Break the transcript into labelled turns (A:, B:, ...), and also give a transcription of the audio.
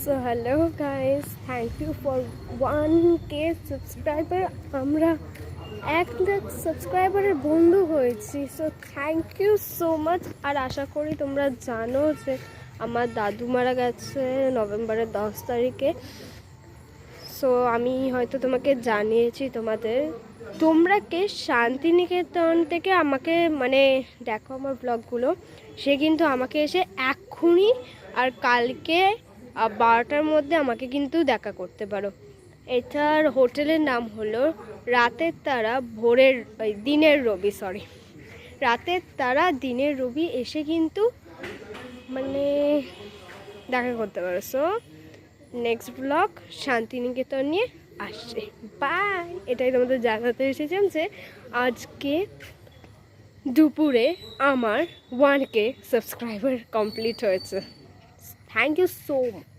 A: So hello guys, thank you for 1K subscriber. আমরা 1 লাখ সাবস্ক্রাইবারের বন্ধু হয়েছি। So thank you so much. আর আশা করি তোমরা জানো যে আমার দাদু মারা গেছে নভেম্বরের 10 তারিখে। সো আমি হয়তো তোমাকে জানিয়েছি তোমরা কে শান্তিনিকেতন থেকে আমাকে দেখো আমার ব্লগগুলো। সে কিন্তু আমাকে এসে এক্ষুনি আর কালকে 12টার মধ্যে আমাকে কিন্তু দেখা করতে পারো। এটার হোটেলের নাম হলো রাতের তারা দিনের রবি, রাতের তারা দিনের রবি। এসে কিন্তু দেখা করতে পারো। সো নেক্সট ব্লগ শান্তিনিকেতন নিয়ে আসছে। বাই। এটাই তোমাদের জানাতে এসেছিলাম যে আজকে দুপুরে আমার 1K সাবস্ক্রাইবার কমপ্লিট হয়েছে। Thank you so much.